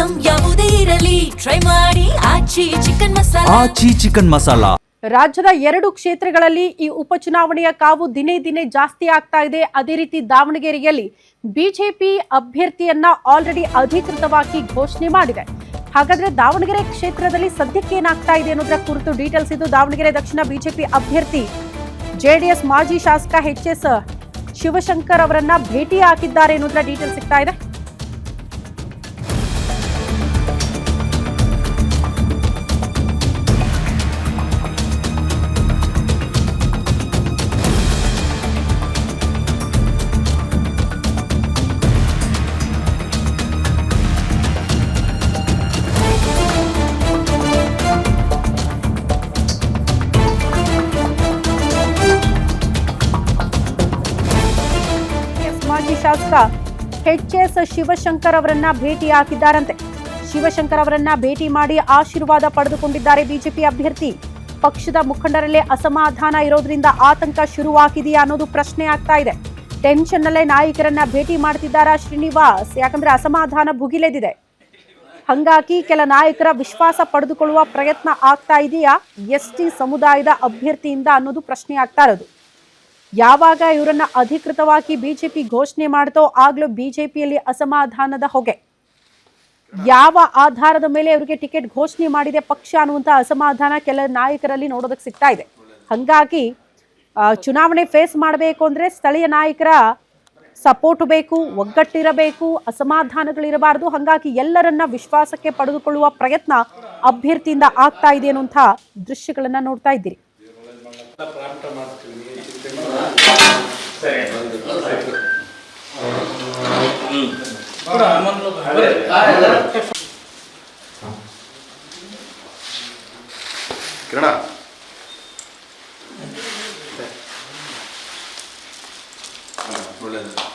Item ಯಾವುದೇ ಇರಲಿ try ಮಾಡಿ ಆಚಿ ಚಿಕನ್ ಮಸಾಲಾ. ರಾಜ್ಯದ 2 ಕ್ಷೇತ್ರಗಳಲ್ಲಿ ಈ ಉಪಚುನಾವಣೆಯ ಕಾವು ದಿನೇ ದಿನೇ ಜಾಸ್ತಿ ಆಗ್ತಾ ಇದೆ. ಅದೇ ರೀತಿ ದಾವಣಗೆರೆಯಲ್ಲಿ ಬಿಜೆಪಿ ಅಭ್ಯರ್ಥಿಯನ್ನ ಆಲ್ರೆಡಿ ಅಧಿಕೃತವಾಗಿ ಘೋಷಣೆ ಮಾಡಿದೆ. ಹಾಗಾದ್ರೆ ದಾವಣಗೆರೆ ಕ್ಷೇತ್ರದಲ್ಲಿ ಸದ್ಯಕ್ಕೆ ಏನಾಗ್ತಾ ಇದೆ ಅನ್ನೋದರ ಕುರಿತು ಡೀಟೇಲ್ಸ್ ಇದು. ದಾವಣಗೆರೆ ದಕ್ಷಿಣ ಬಿಜೆಪಿ ಅಭ್ಯರ್ಥಿ ಜೆಡಿಎಸ್ ಮಾಜಿ ಶಾಸಕ ಎಚ್.ಎಸ್. ಶಿವಶಂಕರ್ ಅವರನ್ನ ಭೇಟಿ ಹಾಕಿದ್ದಾರೆ ಅನ್ನೋದರ ಡೀಟೇಲ್ಸ್ ಸಿಗ್ತಾ ಇದೆ. ಮಾಜಿ ಶಾಸಕ ಎಚ್.ಎಸ್. ಶಿವಶಂಕರ್ ಅವರನ್ನ ಭೇಟಿ ಹಾಕಿದ್ದಾರಂತೆ. ಶಿವಶಂಕರ್ ಅವರನ್ನ ಭೇಟಿ ಮಾಡಿ ಆಶೀರ್ವಾದ ಪಡೆದುಕೊಂಡಿದ್ದಾರೆ ಬಿಜೆಪಿ ಅಭ್ಯರ್ಥಿ. ಪಕ್ಷದ ಮುಖಂಡರಲ್ಲೇ ಅಸಮಾಧಾನ ಇರೋದ್ರಿಂದ ಆತಂಕ ಶುರುವಾಗಿದೆಯಾ ಅನ್ನೋದು ಪ್ರಶ್ನೆ ಆಗ್ತಾ ಇದೆ. ಟೆನ್ಷನ್ ನಲ್ಲೇ ನಾಯಕರನ್ನ ಭೇಟಿ ಮಾಡ್ತಿದ್ದಾರಾ ಶ್ರೀನಿವಾಸ್? ಯಾಕಂದ್ರೆ ಅಸಮಾಧಾನ ಭುಗಿಲೆದಿದೆ. ಹಂಗಾಗಿ ಕೆಲ ನಾಯಕರ ವಿಶ್ವಾಸ ಪಡೆದುಕೊಳ್ಳುವ ಪ್ರಯತ್ನ ಆಗ್ತಾ ಇದೆಯಾ ಎಸ್ಟಿ ಸಮುದಾಯದ ಅಭ್ಯರ್ಥಿಯಿಂದ ಅನ್ನೋದು ಪ್ರಶ್ನೆ ಆಗ್ತಾ ಇರೋದು. ಯಾವಾಗ ಇವರನ್ನ ಅಧಿಕೃತವಾಗಿ ಬಿಜೆಪಿ ಘೋಷಣೆ ಮಾಡ್ತೋ ಆಗ್ಲೂ ಬಿಜೆಪಿಯಲ್ಲಿ ಅಸಮಾಧಾನದ ಹೊಗೆ. ಯಾವ ಆಧಾರದ ಮೇಲೆ ಇವರಿಗೆ ಟಿಕೆಟ್ ಘೋಷಣೆ ಮಾಡಿದೆ ಪಕ್ಷ ಅನ್ನುವಂತ ಅಸಮಾಧಾನ ಕೆಲ ನಾಯಕರಲ್ಲಿ ನೋಡೋದಕ್ಕೆ ಸಿಗ್ತಾ ಇದೆ. ಹಂಗಾಗಿ ಚುನಾವಣೆ ಫೇಸ್ ಮಾಡಬೇಕು ಅಂದ್ರೆ ಸ್ಥಳೀಯ ನಾಯಕರ ಸಪೋರ್ಟ್ ಬೇಕು, ಒಗ್ಗಟ್ಟಿರಬೇಕು, ಅಸಮಾಧಾನಗಳಿರಬಾರದು. ಹಂಗಾಗಿ ಎಲ್ಲರನ್ನ ವಿಶ್ವಾಸಕ್ಕೆ ಪಡೆದುಕೊಳ್ಳುವ ಪ್ರಯತ್ನ ಅಭ್ಯರ್ಥಿಯಿಂದ ಆಗ್ತಾ ಇದೆ ಅನ್ನುವಂಥ ದೃಶ್ಯಗಳನ್ನ ನೋಡ್ತಾ ಇದ್ದೀರಿ. ಕಿರಣ ಒಳ್ಳೆಯದು.